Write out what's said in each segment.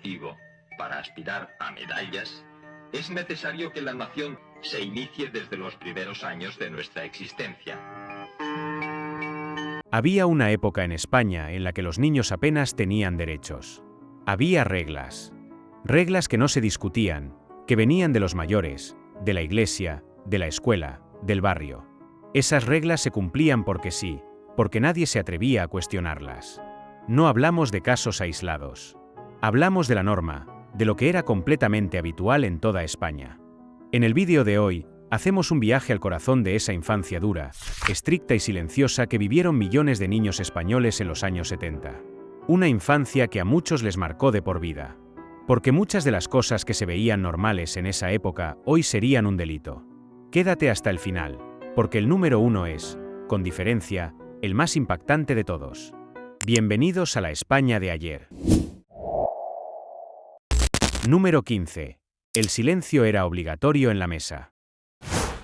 deportivo para aspirar a medallas, es necesario que la nación se inicie desde los primeros años de nuestra existencia. Había una época en España en la que los niños apenas tenían derechos. Había reglas. Reglas que no se discutían, que venían de los mayores, de la iglesia, de la escuela, del barrio. Esas reglas se cumplían porque sí, porque nadie se atrevía a cuestionarlas. No hablamos de casos aislados. Hablamos de la norma, de lo que era completamente habitual en toda España. En el vídeo de hoy, hacemos un viaje al corazón de esa infancia dura, estricta y silenciosa que vivieron millones de niños españoles en los años 70. Una infancia que a muchos les marcó de por vida. Porque muchas de las cosas que se veían normales en esa época hoy serían un delito. Quédate hasta el final, porque el número 1 es, con diferencia, el más impactante de todos. Bienvenidos a la España de ayer. Número 15. El silencio era obligatorio en la mesa.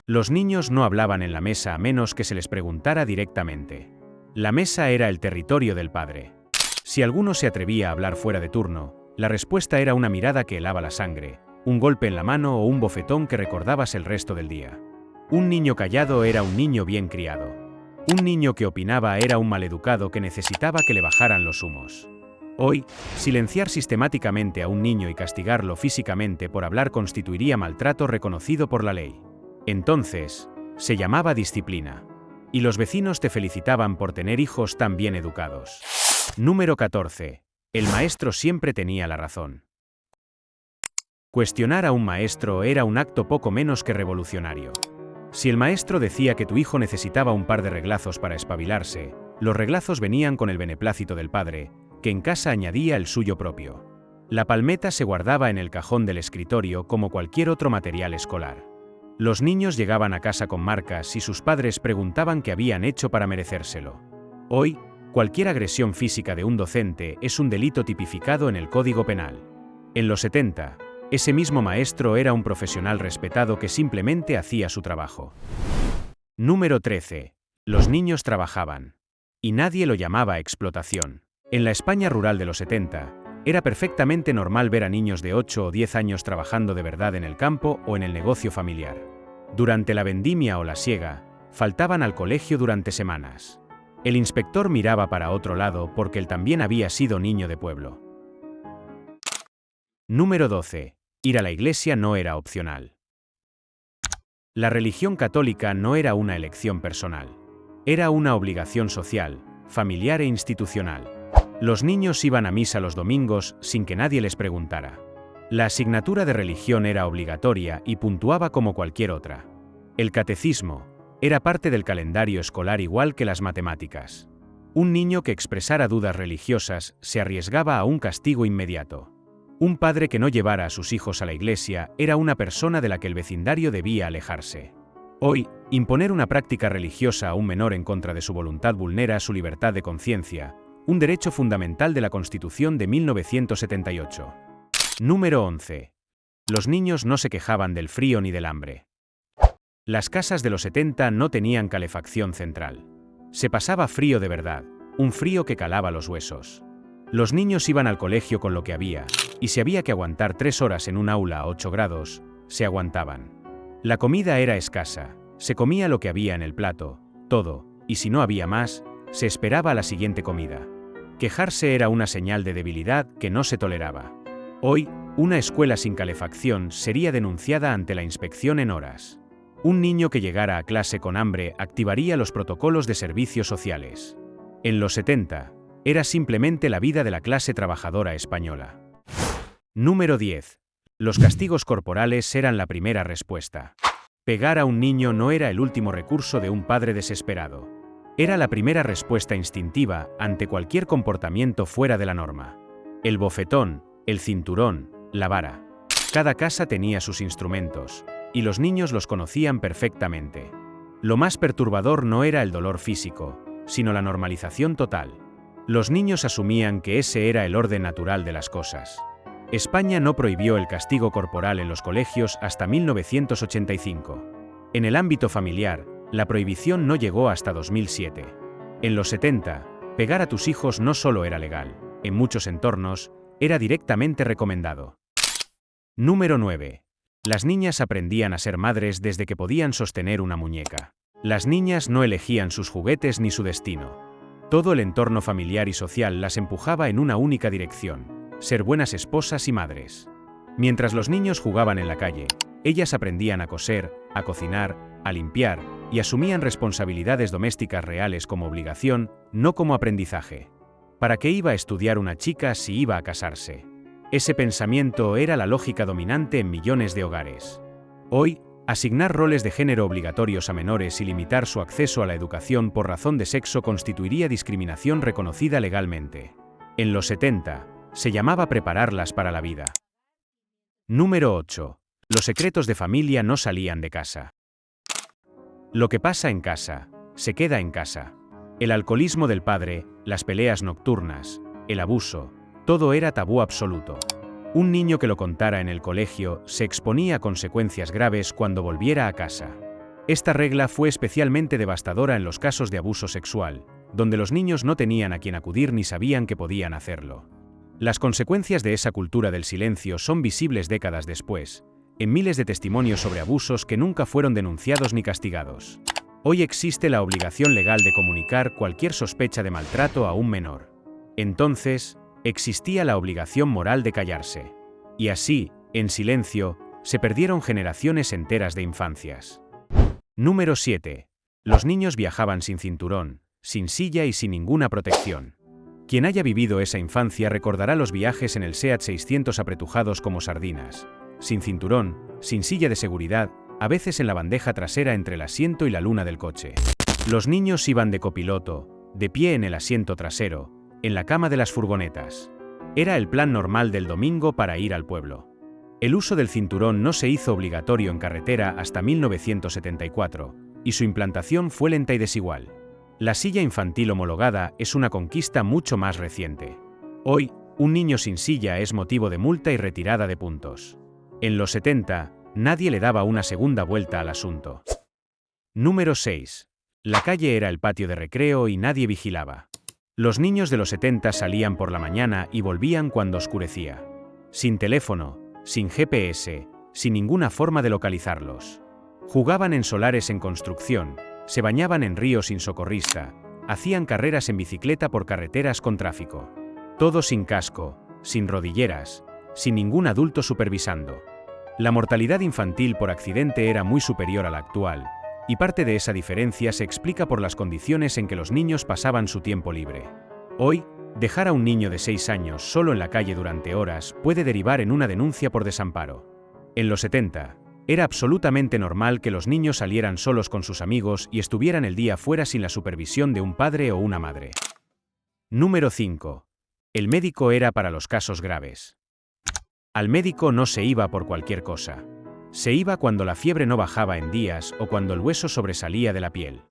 Los niños no hablaban en la mesa a menos que se les preguntara directamente. La mesa era el territorio del padre. Si alguno se atrevía a hablar fuera de turno, la respuesta era una mirada que helaba la sangre, un golpe en la mano o un bofetón que recordabas el resto del día. Un niño callado era un niño bien criado. Un niño que opinaba era un maleducado que necesitaba que le bajaran los humos. Hoy, silenciar sistemáticamente a un niño y castigarlo físicamente por hablar constituiría maltrato reconocido por la ley. Entonces, se llamaba disciplina. Y los vecinos te felicitaban por tener hijos tan bien educados. Número 14. El maestro siempre tenía la razón. Cuestionar a un maestro era un acto poco menos que revolucionario. Si el maestro decía que tu hijo necesitaba un par de reglazos para espabilarse, los reglazos venían con el beneplácito del padre, que en casa añadía el suyo propio. La palmeta se guardaba en el cajón del escritorio como cualquier otro material escolar. Los niños llegaban a casa con marcas y sus padres preguntaban qué habían hecho para merecérselo. Hoy, cualquier agresión física de un docente es un delito tipificado en el Código Penal. En los 70, ese mismo maestro era un profesional respetado que simplemente hacía su trabajo. Número 13. Los niños trabajaban. Y nadie lo llamaba explotación. En la España rural de los 70, era perfectamente normal ver a niños de 8 o 10 años trabajando de verdad en el campo o en el negocio familiar. Durante la vendimia o la siega, faltaban al colegio durante semanas. El inspector miraba para otro lado porque él también había sido niño de pueblo. Número 12. Ir a la iglesia no era opcional. La religión católica no era una elección personal. Era una obligación social, familiar e institucional. Los niños iban a misa los domingos sin que nadie les preguntara. La asignatura de religión era obligatoria y puntuaba como cualquier otra. El catecismo era parte del calendario escolar igual que las matemáticas. Un niño que expresara dudas religiosas se arriesgaba a un castigo inmediato. Un padre que no llevara a sus hijos a la iglesia era una persona de la que el vecindario debía alejarse. Hoy, imponer una práctica religiosa a un menor en contra de su voluntad vulnera su libertad de conciencia, un derecho fundamental de la Constitución de 1978. Número 11. Los niños no se quejaban del frío ni del hambre. Las casas de los 70 no tenían calefacción central. Se pasaba frío de verdad, un frío que calaba los huesos. Los niños iban al colegio con lo que había, y si había que aguantar 3 horas en un aula a 8 grados, se aguantaban. La comida era escasa, se comía lo que había en el plato, todo, y si no había más, se esperaba a la siguiente comida. Quejarse era una señal de debilidad que no se toleraba. Hoy, una escuela sin calefacción sería denunciada ante la inspección en horas. Un niño que llegara a clase con hambre activaría los protocolos de servicios sociales. En los 70, era simplemente la vida de la clase trabajadora española. Número 10. Los castigos corporales eran la primera respuesta. Pegar a un niño no era el último recurso de un padre desesperado. Era la primera respuesta instintiva ante cualquier comportamiento fuera de la norma. El bofetón, el cinturón, la vara. Cada casa tenía sus instrumentos, y los niños los conocían perfectamente. Lo más perturbador no era el dolor físico, sino la normalización total. Los niños asumían que ese era el orden natural de las cosas. España no prohibió el castigo corporal en los colegios hasta 1985. En el ámbito familiar, la prohibición no llegó hasta 2007. En los 70, pegar a tus hijos no solo era legal, en muchos entornos, era directamente recomendado. Número 9. Las niñas aprendían a ser madres desde que podían sostener una muñeca. Las niñas no elegían sus juguetes ni su destino. Todo el entorno familiar y social las empujaba en una única dirección: ser buenas esposas y madres. Mientras los niños jugaban en la calle, ellas aprendían a coser, a cocinar, a limpiar y asumían responsabilidades domésticas reales como obligación, no como aprendizaje. ¿Para qué iba a estudiar una chica si iba a casarse? Ese pensamiento era la lógica dominante en millones de hogares. Hoy, asignar roles de género obligatorios a menores y limitar su acceso a la educación por razón de sexo constituiría discriminación reconocida legalmente. En los 70, se llamaba prepararlas para la vida. Número 8. Los secretos de familia no salían de casa. Lo que pasa en casa, se queda en casa. El alcoholismo del padre, las peleas nocturnas, el abuso, todo era tabú absoluto. Un niño que lo contara en el colegio se exponía a consecuencias graves cuando volviera a casa. Esta regla fue especialmente devastadora en los casos de abuso sexual, donde los niños no tenían a quien acudir ni sabían que podían hacerlo. Las consecuencias de esa cultura del silencio son visibles décadas después, en miles de testimonios sobre abusos que nunca fueron denunciados ni castigados. Hoy existe la obligación legal de comunicar cualquier sospecha de maltrato a un menor. Entonces, existía la obligación moral de callarse. Y así, en silencio, se perdieron generaciones enteras de infancias. Número 7. Los niños viajaban sin cinturón, sin silla y sin ninguna protección. Quien haya vivido esa infancia recordará los viajes en el SEAT 600 apretujados como sardinas, sin cinturón, sin silla de seguridad, a veces en la bandeja trasera entre el asiento y la luna del coche. Los niños iban de copiloto, de pie en el asiento trasero, en la cama de las furgonetas. Era el plan normal del domingo para ir al pueblo. El uso del cinturón no se hizo obligatorio en carretera hasta 1974, y su implantación fue lenta y desigual. La silla infantil homologada es una conquista mucho más reciente. Hoy, un niño sin silla es motivo de multa y retirada de puntos. En los 70, nadie le daba una segunda vuelta al asunto. Número 6. La calle era el patio de recreo y nadie vigilaba. Los niños de los 70 salían por la mañana y volvían cuando oscurecía. Sin teléfono, sin GPS, sin ninguna forma de localizarlos. Jugaban en solares en construcción, se bañaban en ríos sin socorrista, hacían carreras en bicicleta por carreteras con tráfico. Todo sin casco, sin rodilleras, sin ningún adulto supervisando. La mortalidad infantil por accidente era muy superior a la actual, y parte de esa diferencia se explica por las condiciones en que los niños pasaban su tiempo libre. Hoy, dejar a un niño de 6 años solo en la calle durante horas puede derivar en una denuncia por desamparo. En los 70, era absolutamente normal que los niños salieran solos con sus amigos y estuvieran el día fuera sin la supervisión de un padre o una madre. Número 5. El médico era para los casos graves. Al médico no se iba por cualquier cosa. Se iba cuando la fiebre no bajaba en días o cuando el hueso sobresalía de la piel.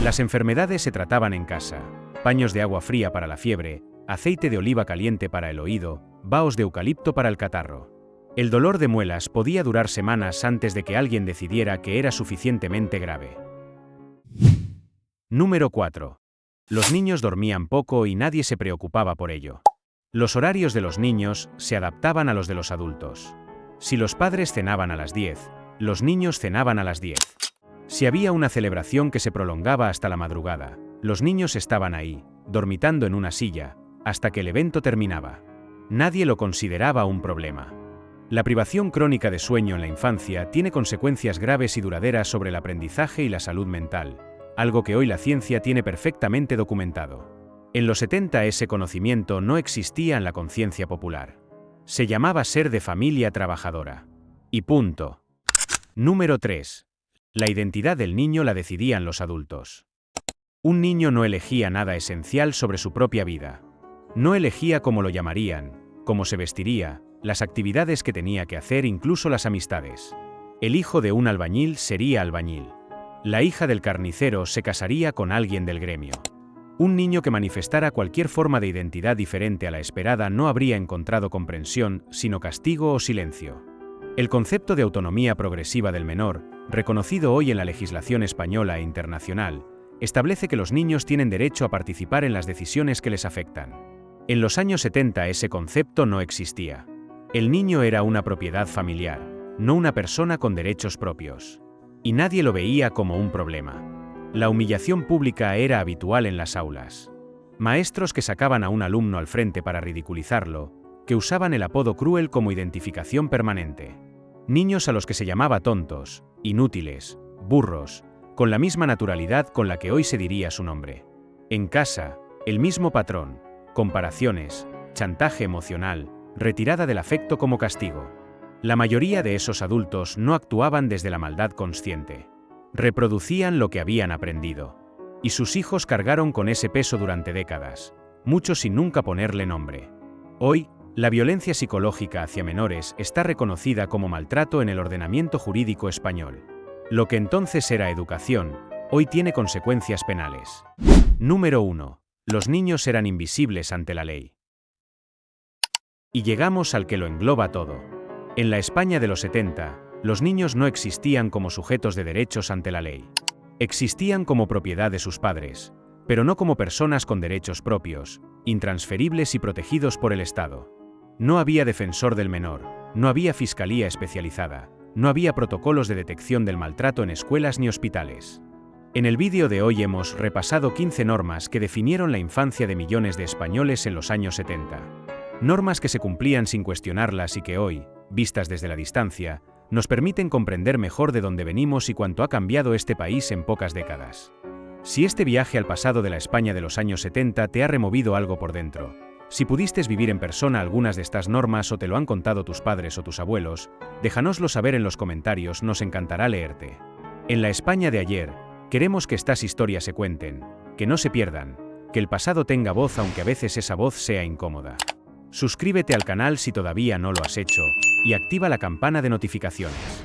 Las enfermedades se trataban en casa: paños de agua fría para la fiebre, aceite de oliva caliente para el oído, vaos de eucalipto para el catarro. El dolor de muelas podía durar semanas antes de que alguien decidiera que era suficientemente grave. Número 4. Los niños dormían poco y nadie se preocupaba por ello. Los horarios de los niños se adaptaban a los de los adultos. Si los padres cenaban a las 10, los niños cenaban a las 10. Si había una celebración que se prolongaba hasta la madrugada, los niños estaban ahí, dormitando en una silla, hasta que el evento terminaba. Nadie lo consideraba un problema. La privación crónica de sueño en la infancia tiene consecuencias graves y duraderas sobre el aprendizaje y la salud mental, algo que hoy la ciencia tiene perfectamente documentado. En los 70 ese conocimiento no existía en la conciencia popular. Se llamaba ser de familia trabajadora. Y punto. Número 3. La identidad del niño la decidían los adultos. Un niño no elegía nada esencial sobre su propia vida. No elegía cómo lo llamarían, cómo se vestiría, las actividades que tenía que hacer, incluso las amistades. El hijo de un albañil sería albañil. La hija del carnicero se casaría con alguien del gremio. Un niño que manifestara cualquier forma de identidad diferente a la esperada no habría encontrado comprensión, sino castigo o silencio. El concepto de autonomía progresiva del menor, reconocido hoy en la legislación española e internacional, establece que los niños tienen derecho a participar en las decisiones que les afectan. En los años 70 ese concepto no existía. El niño era una propiedad familiar, no una persona con derechos propios. Y nadie lo veía como un problema. La humillación pública era habitual en las aulas. Maestros que sacaban a un alumno al frente para ridiculizarlo, que usaban el apodo cruel como identificación permanente. Niños a los que se llamaba tontos, inútiles, burros, con la misma naturalidad con la que hoy se diría su nombre. En casa, el mismo patrón, comparaciones, chantaje emocional, retirada del afecto como castigo. La mayoría de esos adultos no actuaban desde la maldad consciente. Reproducían lo que habían aprendido. Y sus hijos cargaron con ese peso durante décadas, muchos sin nunca ponerle nombre. Hoy, la violencia psicológica hacia menores está reconocida como maltrato en el ordenamiento jurídico español. Lo que entonces era educación, hoy tiene consecuencias penales. Número 1. Los niños eran invisibles ante la ley. Y llegamos al que lo engloba todo. En la España de los 70, los niños no existían como sujetos de derechos ante la ley. Existían como propiedad de sus padres, pero no como personas con derechos propios, intransferibles y protegidos por el Estado. No había defensor del menor, no había fiscalía especializada, no había protocolos de detección del maltrato en escuelas ni hospitales. En el vídeo de hoy hemos repasado 15 normas que definieron la infancia de millones de españoles en los años 70. Normas que se cumplían sin cuestionarlas y que hoy, vistas desde la distancia, nos permiten comprender mejor de dónde venimos y cuánto ha cambiado este país en pocas décadas. Si este viaje al pasado de la España de los años 70 te ha removido algo por dentro, si pudiste vivir en persona algunas de estas normas o te lo han contado tus padres o tus abuelos, déjanoslo saber en los comentarios, nos encantará leerte. En la España de ayer, queremos que estas historias se cuenten, que no se pierdan, que el pasado tenga voz aunque a veces esa voz sea incómoda. Suscríbete al canal si todavía no lo has hecho, y activa la campana de notificaciones.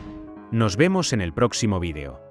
Nos vemos en el próximo vídeo.